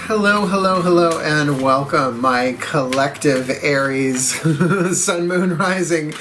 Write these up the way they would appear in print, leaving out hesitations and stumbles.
Hello, hello, hello, and welcome, my collective Aries, Sun, Moon, Rising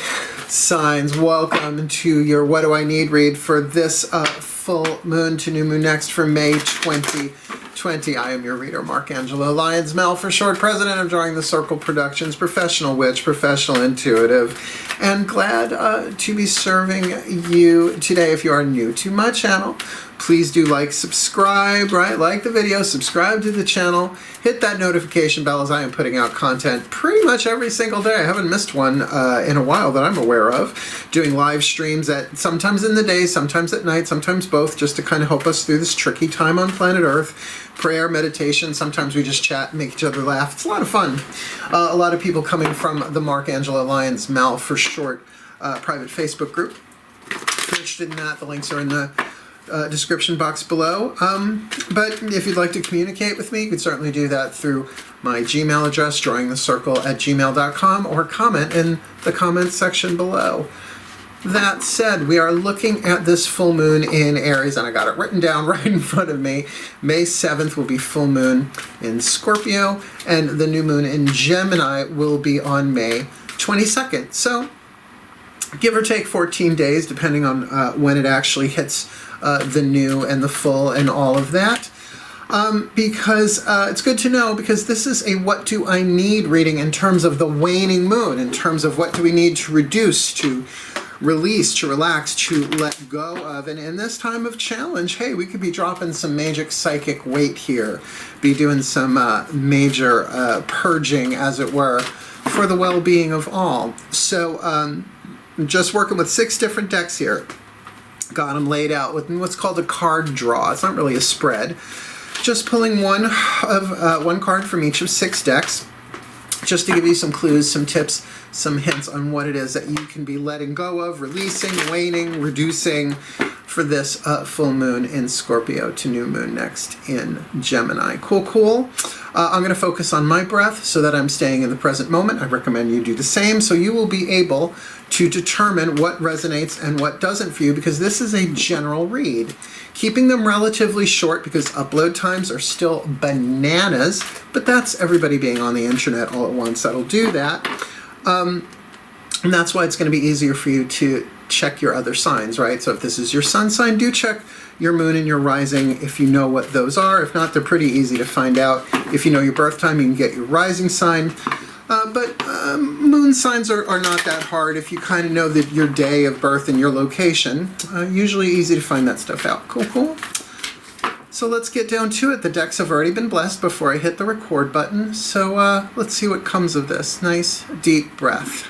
signs. Welcome to your What Do I Need read for this full moon to new moon next for May 2020. I am your reader, Mark-Angelo Lyons, Mel for short, president of DrawingTheCircle Productions, professional witch, professional intuitive, and glad to be serving you today. If you are new to my channel, please do like, subscribe, right? Like the video, subscribe to the channel, hit that notification bell as I am putting out content pretty much every single day. I haven't missed one in a while that I'm aware of. Doing live streams at sometimes in the day, sometimes at night, sometimes both, just to kind of help us through this tricky time on planet Earth. Prayer, meditation, sometimes we just chat and make each other laugh. It's a lot of fun. A lot of people coming from the Mark-Angelo Lyons Mal for short private Facebook group. If you're interested in that, the links are in the description box below. But if you'd like to communicate with me, you can certainly do that through my Gmail address, drawingthecircle@gmail.com, or comment in the comments section below. That said, we are looking at this full moon in Aries, and I got it written down right in front of me. May 7th will be full moon in Scorpio, and the new moon in Gemini will be on May 22nd. So, give or take 14 days, depending on when it actually hits the new and the full and all of that. Because it's good to know, because this is a what do I need reading in terms of the waning moon, in terms of what do we need to reduce, to release, to relax, to let go of. And in this time of challenge, hey, we could be dropping some major psychic weight here, be doing some major purging, as it were, for the well-being of all. So just working with 6 different decks here. Got them laid out with what's called a card draw. It's not really a spread. Just pulling one card from each of 6 decks, just to give you some clues, some tips, some hints on what it is that you can be letting go of, releasing, waning, reducing for this full moon in Scorpio to new moon next in Gemini. Cool, cool. I'm going to focus on my breath so that I'm staying in the present moment. I recommend you do the same, so you will be able to determine what resonates and what doesn't for you, because this is a general read. Keeping them relatively short because upload times are still bananas, but that's everybody being on the internet all at once that'll do that. And that's why it's going to be easier for you to check your other signs, right? So if this is your sun sign, do check your moon and your rising if you know what those are. If not, they're pretty easy to find out. If you know your birth time, you can get your rising sign. But moon signs are not that hard if you kind of know that your day of birth and your location. Usually easy to find that stuff out. Cool, cool. So let's get down to it. The decks have already been blessed before I hit the record button. So let's see what comes of this. Nice deep breath.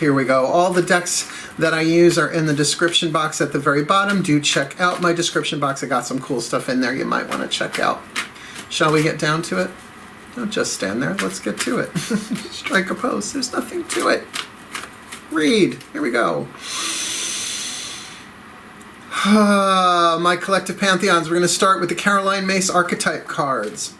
Here we go. All the decks that I use are in the description box at the very bottom. Do check out my description box. I got some cool stuff in there you might want to check out. Shall we get down to it? Don't just stand there. Let's get to it. Strike a pose. There's nothing to it. Read. Here we go. My collective pantheons. We're going to start with the Caroline Mace archetype cards.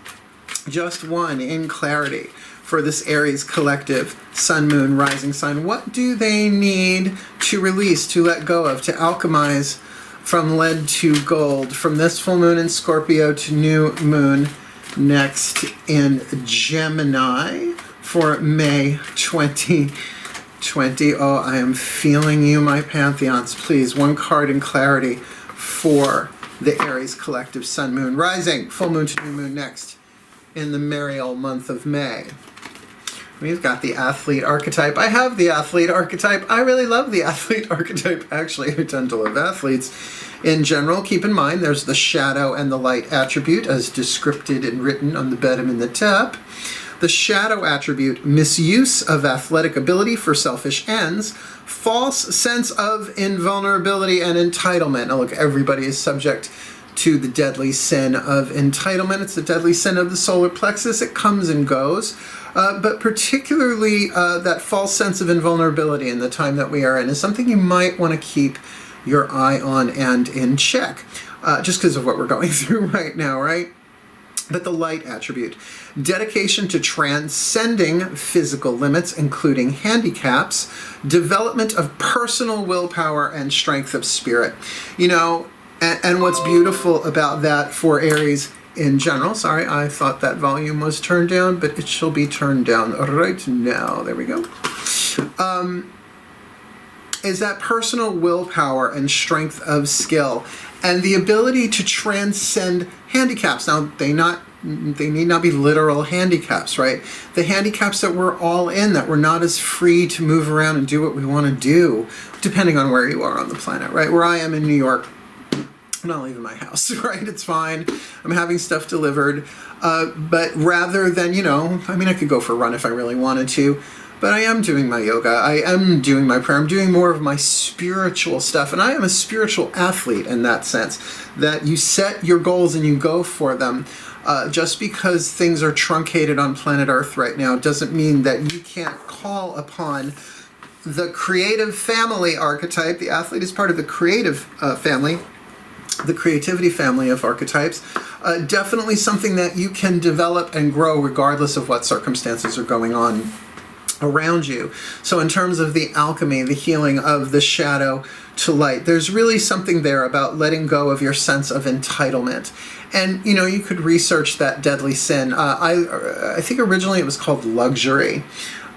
Just one in clarity for this Aries collective sun, moon, rising sign. What do they need to release, to let go of, to alchemize from lead to gold, from this full moon in Scorpio to new moon next in Gemini for May 2020? Oh, I am feeling you, my pantheons. Please, one card in clarity for the Aries collective sun, moon, rising, full moon to new moon next in the merry old month of May. We've got the athlete archetype. I have the athlete archetype. I really love the athlete archetype. Actually, I tend to love athletes in general. Keep in mind, there's the shadow and the light attribute as descripted and written on the bottom in the top. The shadow attribute, misuse of athletic ability for selfish ends, false sense of invulnerability and entitlement. Now look, everybody is subject to the deadly sin of entitlement. It's the deadly sin of the solar plexus. It comes and goes. But particularly that false sense of invulnerability in the time that we are in is something you might want to keep your eye on and in check, just because of what we're going through right now, right? But the light attribute, dedication to transcending physical limits, including handicaps, development of personal willpower and strength of spirit. You know, And what's beautiful about that for Aries in general, sorry, I thought that volume was turned down, but it shall be turned down right now. There we go. Is that personal willpower and strength of skill and the ability to transcend handicaps. Now, they need not be literal handicaps, right? The handicaps that we're all in, that we're not as free to move around and do what we want to do, depending on where you are on the planet, right? Where I am in New York, I'm not leaving my house, right? It's fine. I'm having stuff delivered. But rather than, I mean, I could go for a run if I really wanted to, but I am doing my yoga. I am doing my prayer. I'm doing more of my spiritual stuff. And I am a spiritual athlete in that sense, that you set your goals and you go for them. Just because things are truncated on planet Earth right now doesn't mean that you can't call upon the creative family archetype. The athlete is part of the creative family, the creativity family of archetypes. Definitely something that you can develop and grow regardless of what circumstances are going on around you. So in terms of the alchemy, the healing of the shadow to light, there's really something there about letting go of your sense of entitlement. And, you could research that deadly sin. I think originally it was called luxury,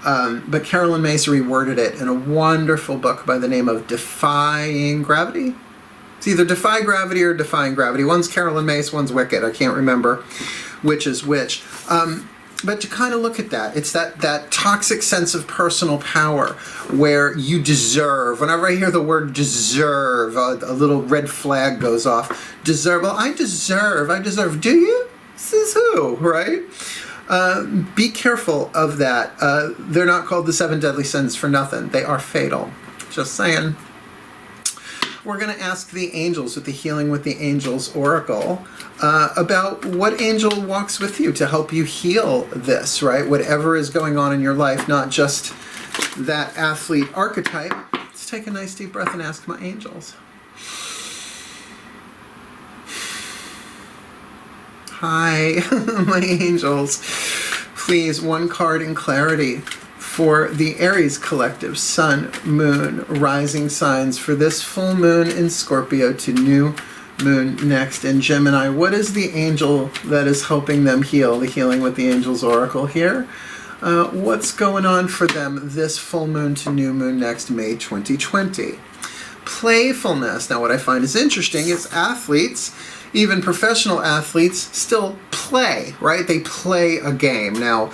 but Carolyn Myss reworded it in a wonderful book by the name of Defying Gravity. It's either Defy Gravity or Defying Gravity. One's Carolyn Myss, one's Wicked. I can't remember which is which. But to kind of look at that, it's that toxic sense of personal power where you deserve. Whenever I hear the word deserve, a little red flag goes off. Deserve. Well, I deserve. Do you? Says who, right? Be careful of that. They're not called the 7 deadly sins for nothing. They are fatal. Just saying. We're going to ask the angels with the Healing with the Angels Oracle about what angel walks with you to help you heal this, right? Whatever is going on in your life, not just that athlete archetype. Let's take a nice deep breath and ask my angels. Hi, my angels. Please, one card in clarity for the Aries collective, Sun, Moon, Rising signs for this full moon in Scorpio to new moon next in Gemini. What is the angel that is helping them heal? The Healing with the Angels Oracle here. What's going on for them this full moon to new moon next, May 2020? Playfulness. Now, what I find is interesting is athletes, even professional athletes, still play, right? They play a game. Now,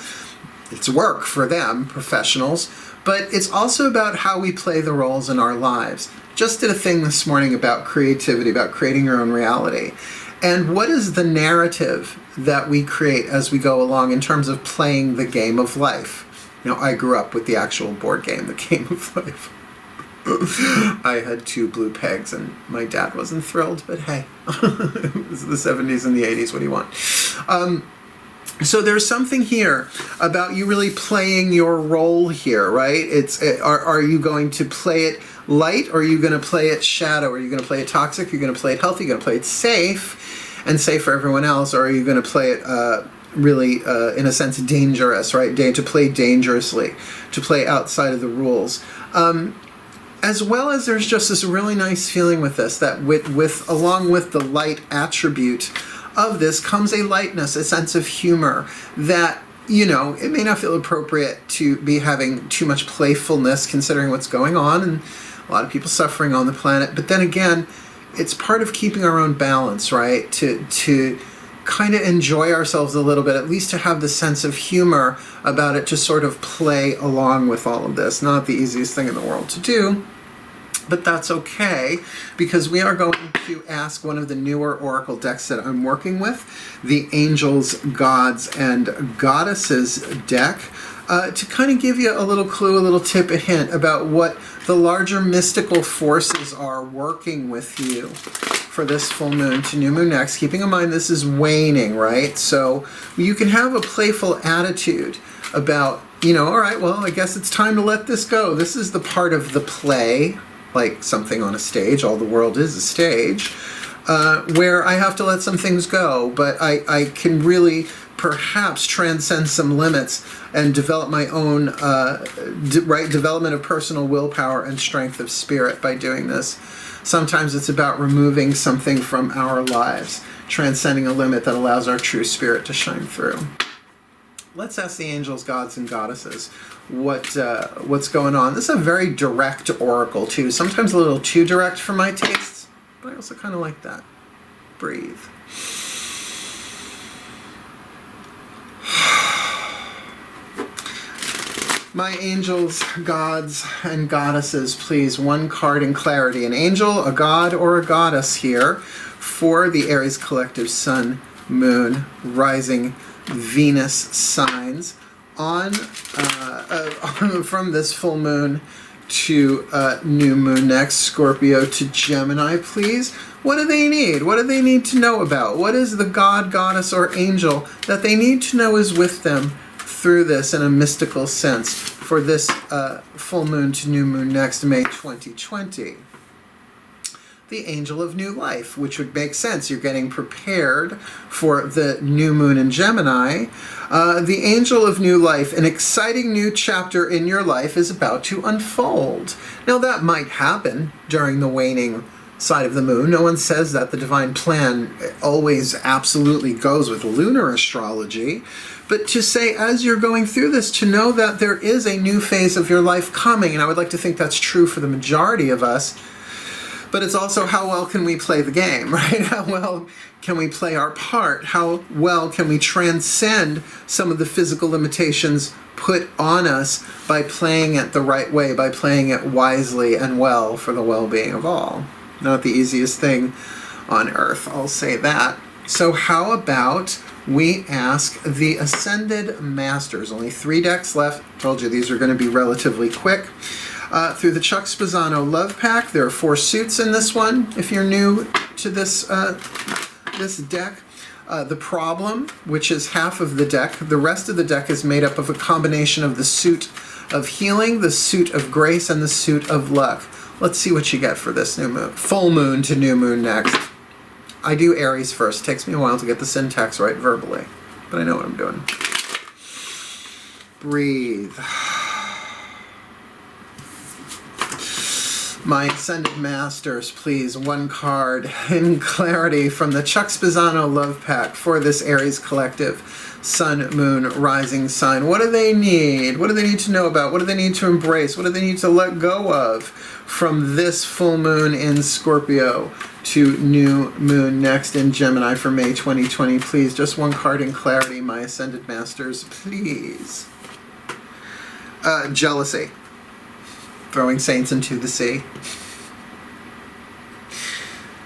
it's work for them, professionals, but it's also about how we play the roles in our lives. Just did a thing this morning about creativity, about creating your own reality. And what is the narrative that we create as we go along in terms of playing the game of life? I grew up with the actual board game, the game of life. I had 2 blue pegs and my dad wasn't thrilled, but hey, it was the 70s and the 80s, what do you want? So there's something here about you really playing your role here, right? Are you going to play it light, or are you going to play it shadow? Are you going to play it toxic? Are you going to play it healthy? Are you going to play it safe and safe for everyone else? Or are you going to play it really, in a sense, dangerous, right? To play dangerously, to play outside of the rules. As well as there's just this really nice feeling with this, that along with the light attribute of this comes a lightness, a sense of humor that, it may not feel appropriate to be having too much playfulness considering what's going on and a lot of people suffering on the planet. But then again, it's part of keeping our own balance, right? To kind of enjoy ourselves a little bit, at least to have the sense of humor about it, to sort of play along with all of this. Not the easiest thing in the world to do, but that's okay, because we are going to ask one of the newer oracle decks that I'm working with, the Angels, Gods, and Goddesses deck, to kind of give you a little clue, a little tip, a hint about what the larger mystical forces are working with you for this full moon to new moon next. Keeping in mind this is waning, right? So you can have a playful attitude about, all right, well, I guess it's time to let this go. This is the part of the play, like something on a stage. All the world is a stage, where I have to let some things go, but I can really perhaps transcend some limits and develop my own development of personal willpower and strength of spirit by doing this. Sometimes it's about removing something from our lives, transcending a limit that allows our true spirit to shine through. Let's ask the angels, gods, and goddesses what's going on. This is a very direct oracle too. Sometimes a little too direct for my tastes, but I also kind of like that. Breathe. My angels, gods, and goddesses, please, one card in clarity. An angel, a god, or a goddess here for the Aries collective Sun, Moon, Rising, Venus signs on from this full moon to new moon next, Scorpio to Gemini, please. What do they need? What do they need to know about? What is the god, goddess, or angel that they need to know is with them through this in a mystical sense for this full moon to new moon next, May 2020? The angel of new life, which would make sense. You're getting prepared for the new moon in Gemini. The angel of new life, an exciting new chapter in your life is about to unfold. Now that might happen during the waning side of the moon. No one says that the divine plan always absolutely goes with lunar astrology. But to say, as you're going through this, to know that there is a new phase of your life coming, and I would like to think that's true for the majority of us, but it's also how well can we play the game, right? How well can we play our part? How well can we transcend some of the physical limitations put on us by playing it the right way, by playing it wisely and well for the well-being of all? Not the easiest thing on earth, I'll say that. So how about we ask the Ascended Masters? Only 3 decks left. Told you these are going to be relatively quick. Through the Chuck Spezzano Love Pack, there are 4 suits in this one. If you're new to this this deck, the Problem, which is half of the deck. The rest of the deck is made up of a combination of the suit of healing, the suit of grace, and the suit of luck. Let's see what you get for this new moon. Full moon to new moon next. I do Aries first. Takes me a while to get the syntax right verbally, but I know what I'm doing. Breathe. My Ascended Masters, please, one card in clarity from the Chuck Spezzano Love Pack for this Aries collective, Sun, Moon, Rising sign. What do they need? What do they need to know about? What do they need to embrace? What do they need to let go of from this full moon in Scorpio to new moon next in Gemini for May 2020? Please, just one card in clarity, my Ascended Masters, please. Jealousy. Throwing saints into the sea.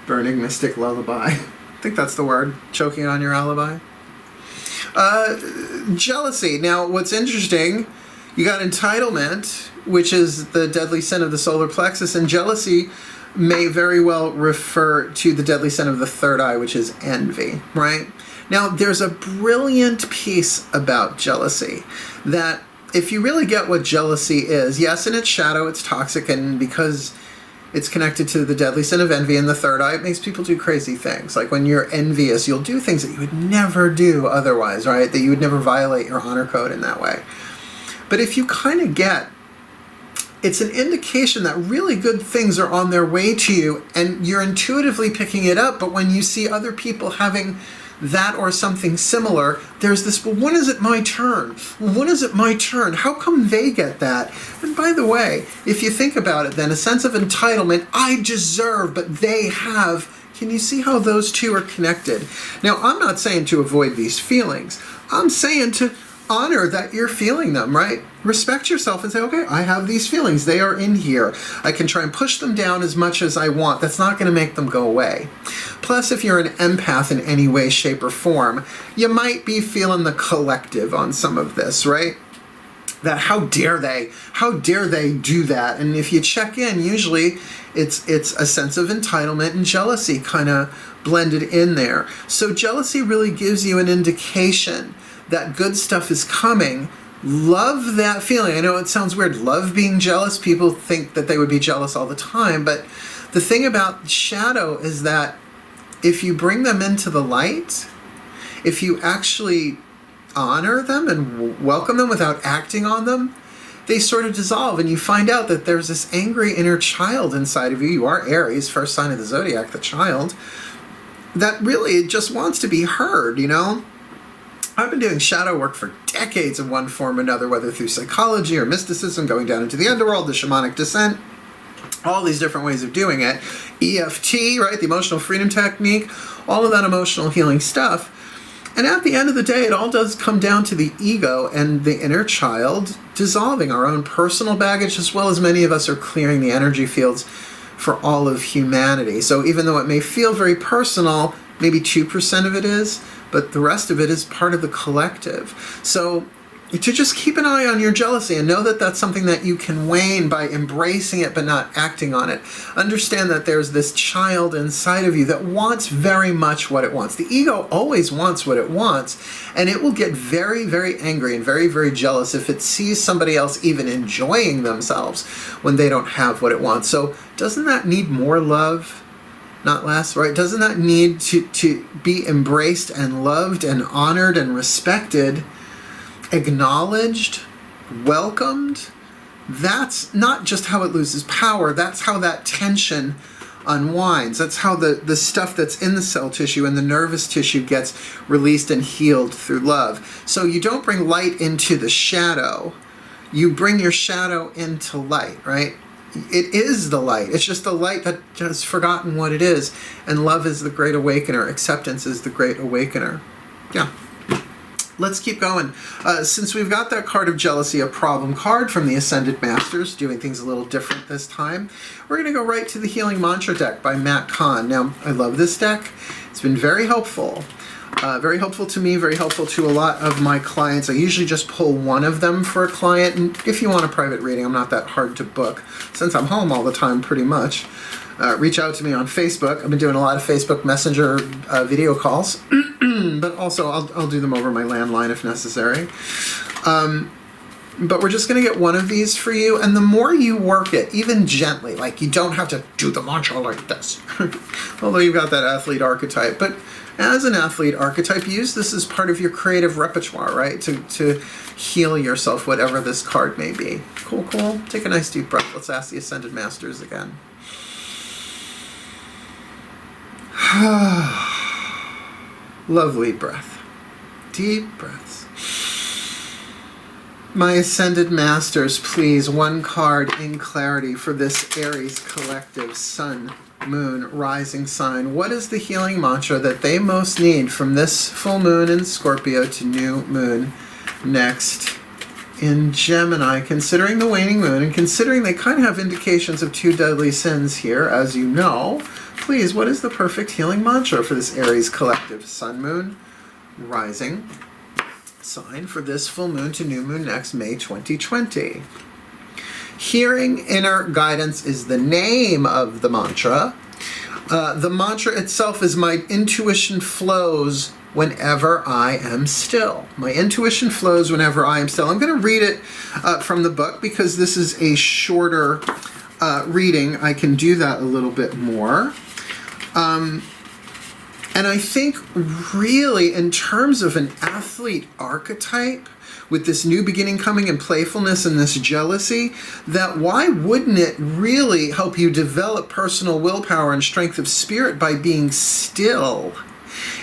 Burning mystic lullaby. I think that's the word. Choking on your alibi. Jealousy. Now, what's interesting, you got entitlement, which is the deadly sin of the solar plexus, and jealousy may very well refer to the deadly sin of the third eye, which is envy, right? Now, there's a brilliant piece about jealousy that if you really get what jealousy is, yes, in its shadow, it's toxic, and because it's connected to the deadly sin of envy in the third eye, it makes people do crazy things. Like when you're envious, you'll do things that you would never do otherwise, right? That you would never violate your honor code in that way. But if you kind of get, it's an indication that really good things are on their way to you, and you're intuitively picking it up, but when you see other people having that or something similar, there's this, well, when is it my turn? Well, when is it my turn? How come they get that? And by the way, if you think about it then, a sense of entitlement, I deserve, but they have. Can you see how those two are connected? Now, I'm not saying to avoid these feelings. I'm saying to honor that you're feeling them, right? Respect yourself and say, okay, I have these feelings. They are in here. I can try and push them down as much as I want. That's not going to make them go away. Plus, if you're an empath in any way, shape, or form, you might be feeling the collective on some of this, right? That how dare they do that? And if you check in, usually it's a sense of entitlement and jealousy kind of blended in there. So jealousy really gives you an indication that good stuff is coming. Love that feeling. I know it sounds weird. Love being jealous. People think that they would be jealous all the time. But the thing about shadow is that if you bring them into the light, if you actually honor them and welcome them without acting on them, they sort of dissolve, and you find out that there's this angry inner child inside of you. You are Aries, first sign of the zodiac, the child, that really just wants to be heard, you know? I've been doing shadow work for decades in one form or another, whether through psychology or mysticism, going down into the underworld, the shamanic descent, all these different ways of doing it. EFT, right, the emotional freedom technique, all of that emotional healing stuff. And at the end of the day, it all does come down to the ego and the inner child dissolving our own personal baggage, as well as many of us are clearing the energy fields for all of humanity. So even though it may feel very personal, maybe 2% of it is, but the rest of it is part of the collective. So to just keep an eye on your jealousy and know that that's something that you can wane by embracing it but not acting on it. Understand that there's this child inside of you that wants very much what it wants. The ego always wants what it wants, and it will get very, very angry and very, very jealous if it sees somebody else even enjoying themselves when they don't have what it wants. So doesn't that need more love? Not less, right? Doesn't that need to be embraced and loved and honored and respected, acknowledged, welcomed? That's not just how it loses power. That's how that tension unwinds. That's how the stuff that's in the cell tissue and the nervous tissue gets released and healed through love. So you don't bring light into the shadow. You bring your shadow into light, right? It is the light. It's just the light that has forgotten what it is. And love is the great awakener. Acceptance is the great awakener. Yeah. Let's keep going. Since we've got that card of jealousy, a problem card from the Ascended Masters, doing things a little different this time, we're going to go right to the Healing Mantra deck by Matt Kahn. Now, I love this deck. It's been very helpful. Very helpful to me, very helpful to a lot of my clients. I usually just pull one of them for a client, and if you want a private reading, I'm not that hard to book. Since I'm home all the time, pretty much. Reach out to me on Facebook. I've been doing a lot of Facebook Messenger video calls, but also I'll do them over my landline if necessary. But we're just going to get one of these for you, and the more you work it, even gently, like you don't have to do the mantra like this, although you've got that athlete archetype, but as an athlete archetype, use this as part of your creative repertoire, right? To heal yourself, whatever this card may be. Cool, cool. Take a nice deep breath. Let's ask the Ascended Masters again. Lovely breath. Deep breaths. My Ascended Masters, please, one card in clarity for this Aries collective Sun, Moon, Rising sign. What is the healing mantra that they most need from this full moon in Scorpio to new moon next in Gemini, considering the waning moon and considering they kind of have indications of 2 deadly sins here, as you know? Please, what is the perfect healing mantra for this Aries collective Sun, Moon, Rising sign for this full moon to new moon next May 2020? Hearing inner guidance is the name of the mantra. The mantra itself is my intuition flows whenever I am still. My intuition flows whenever I am still. I'm going to read it from the book because this is a shorter reading. I can do that a little bit more. And I think really in terms of an athlete archetype, with this new beginning coming and playfulness and this jealousy, that why wouldn't it really help you develop personal willpower and strength of spirit by being still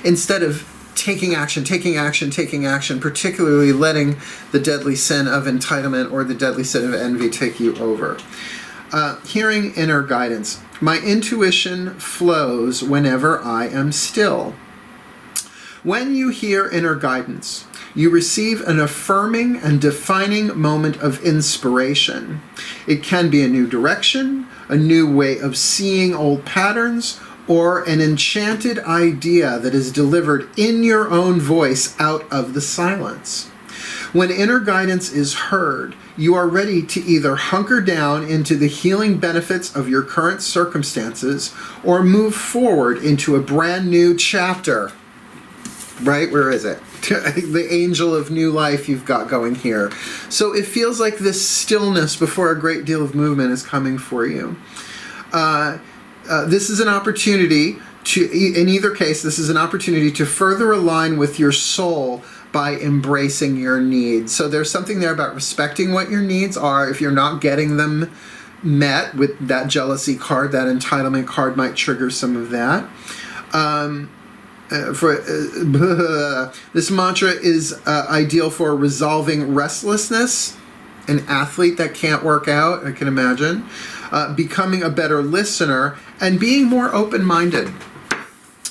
instead of taking action, particularly letting the deadly sin of entitlement or the deadly sin of envy take you over. Hearing inner guidance. My intuition flows whenever I am still. When you hear inner guidance, you receive an affirming and defining moment of inspiration. It can be a new direction, a new way of seeing old patterns, or an enchanted idea that is delivered in your own voice out of the silence. When inner guidance is heard, you are ready to either hunker down into the healing benefits of your current circumstances or move forward into a brand new chapter. Right? Where is it? The angel of new life you've got going here. So it feels like this stillness before a great deal of movement is coming for you. This is an opportunity to, in either case, this is an opportunity to further align with your soul by embracing your needs. So there's something there about respecting what your needs are. If you're not getting them met with that jealousy card, that entitlement card might trigger some of that. This mantra is ideal for resolving restlessness, an athlete that can't work out, I can imagine, becoming a better listener, and being more open-minded.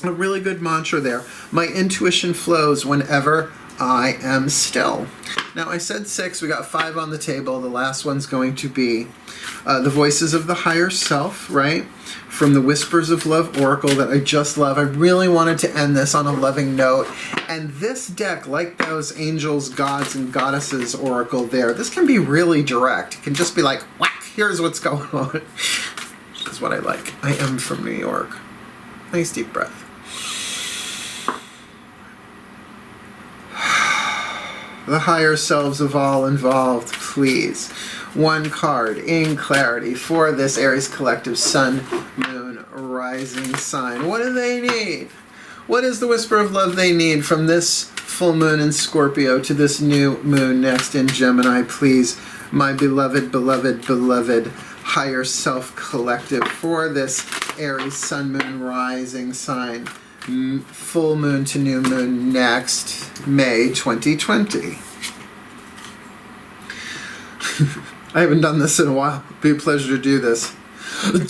A really good mantra there. My intuition flows whenever I am still. Now, I said 6. We got 5 on the table. The last one's going to be the voices of the higher self, right? From the Whispers of Love Oracle that I just love. I really wanted to end this on a loving note. And this deck, like those angels, gods, and goddesses oracle there, this can be really direct. It can just be like, whack, here's what's going on. That's what I like. I am from New York. Nice deep breath. The higher selves of all involved, please. One card in clarity for this Aries collective sun, moon, rising sign. What do they need? What is the whisper of love they need from this full moon in Scorpio to this new moon next in Gemini? Please, my beloved, beloved, beloved higher self collective for this Aries sun, moon, rising sign. Full moon to new moon next May 2020. I haven't done this in a while. It'd be a pleasure to do this.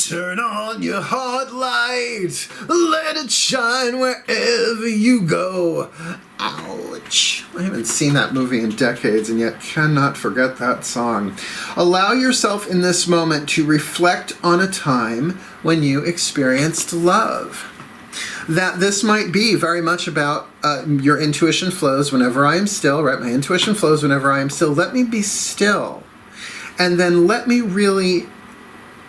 Turn on your heart light, let it shine wherever you go. Ouch. I haven't seen that movie in decades and yet cannot forget that song. Allow yourself in this moment to reflect on a time when you experienced love. That this might be very much about your intuition flows whenever I am still, right? My intuition flows whenever I am still. Let me be still. And then let me really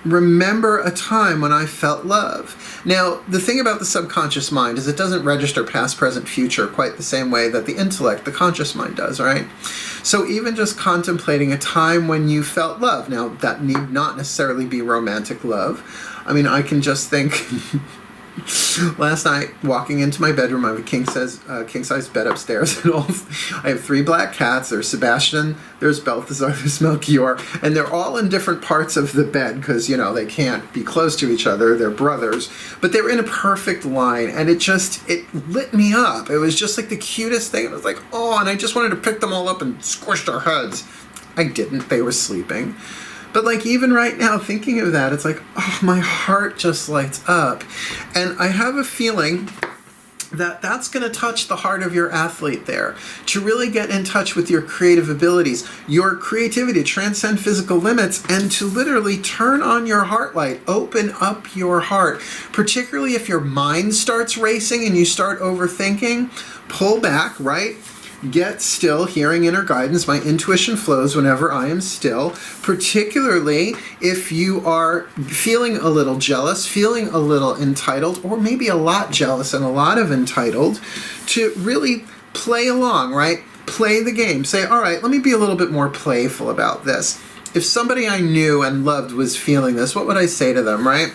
remember a time when I felt love. Now, the thing about the subconscious mind is it doesn't register past, present, future quite the same way that the intellect, the conscious mind does, right? So even just contemplating a time when you felt love. Now, that need not necessarily be romantic love. I mean, I can just think... Last night, walking into my bedroom, I have a king-size bed upstairs, and I have 3 black cats. There's Sebastian, there's Balthazar, there's Melchior, and they're all in different parts of the bed because, you know, they can't be close to each other. They're brothers, but they're in a perfect line, and it lit me up. It was just like the cutest thing. It was like, oh, and I just wanted to pick them all up and squish their heads. I didn't. They were sleeping. But like even right now, thinking of that, it's like, oh, my heart just lights up. And I have a feeling that that's going to touch the heart of your athlete there, to really get in touch with your creative abilities, your creativity, transcend physical limits, and to literally turn on your heart light, open up your heart. Particularly if your mind starts racing and you start overthinking, pull back, right? Get still, hearing inner guidance. My intuition flows whenever I am still, particularly if you are feeling a little jealous, feeling a little entitled, or maybe a lot jealous and a lot of entitled, to really play along, right? Play the game. Say, all right, let me be a little bit more playful about this. If somebody I knew and loved was feeling this, what would I say to them, right?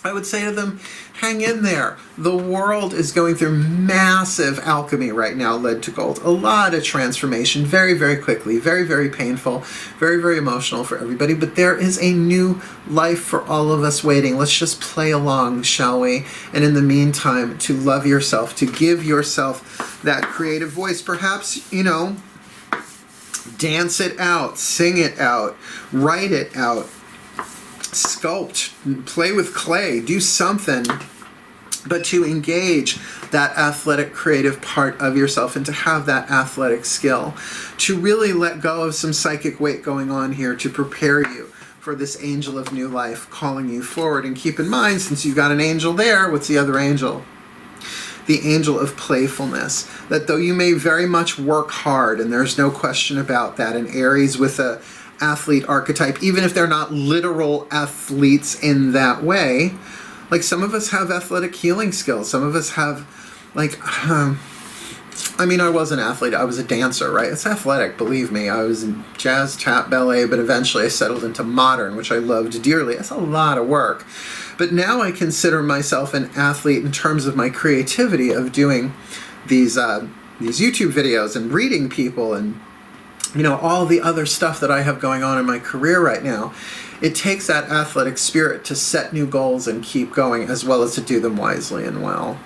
I would say to them, hang in there. The world is going through massive alchemy right now, led to gold. A lot of transformation, very, very quickly, very, very painful, very, very emotional for everybody. But there is a new life for all of us waiting. Let's just play along, shall we? And in the meantime, to love yourself, to give yourself that creative voice. Perhaps, you know, dance it out, sing it out, write it out. Sculpt, play with clay, do something, but to engage that athletic creative part of yourself and to have that athletic skill, to really let go of some psychic weight going on here to prepare you for this angel of new life calling you forward. And keep in mind, since you've got an angel there, what's the other angel? The angel of playfulness. That though you may very much work hard, and there's no question about that, an Aries with a athlete archetype, even if they're not literal athletes in that way, like some of us have athletic healing skills. Some of us have, like, I mean, I was an athlete. I was a dancer, right? It's athletic, believe me. I was in jazz, tap, ballet, but eventually I settled into modern, which I loved dearly. It's a lot of work. But now I consider myself an athlete in terms of my creativity of doing these these YouTube videos and reading people and, you know, all the other stuff that I have going on in my career right now, it takes that athletic spirit to set new goals and keep going, as well as to do them wisely and well.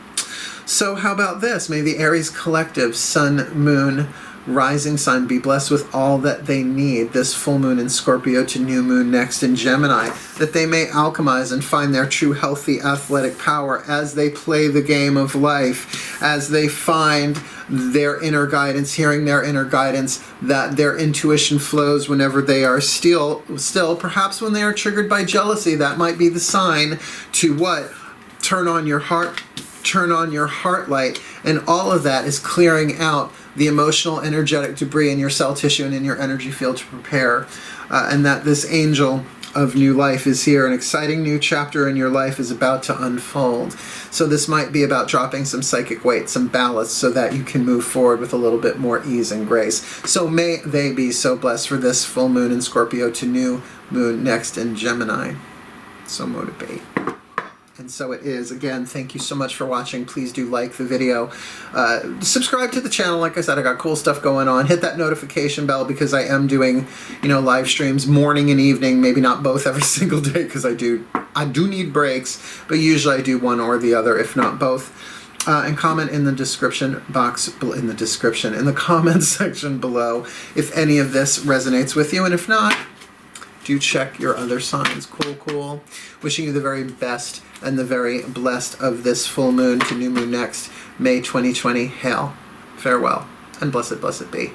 So how about this? May the Aries collective, sun, moon, rising sign be blessed with all that they need this full moon in Scorpio to new moon next in Gemini, that they may alchemize and find their true healthy athletic power as they play the game of life, as they find their inner guidance, hearing their inner guidance, that their intuition flows whenever they are still, perhaps when they are triggered by jealousy. That might be the sign to what? Turn on your heart, turn on your heart light, and all of that is clearing out the emotional, energetic debris in your cell tissue and in your energy field to prepare, and that this angel of new life is here. An exciting new chapter in your life is about to unfold. So this might be about dropping some psychic weight, some ballast, so that you can move forward with a little bit more ease and grace. So may they be so blessed for this full moon in Scorpio to new moon next in Gemini. So motivate. And so it is. Again, thank you so much for watching. Please do like the video. Subscribe to the channel. Like I said, I got cool stuff going on. Hit that notification bell, because I am doing, you know, live streams morning and evening. Maybe not both every single day, because I do need breaks, but usually I do one or the other, if not both. And comment in the description box, in the comments section below if any of this resonates with you, and if not, do check your other signs. Cool. Wishing you the very best and the very blessed of this full moon to new moon next, May 2020. Hail, farewell, and blessed be.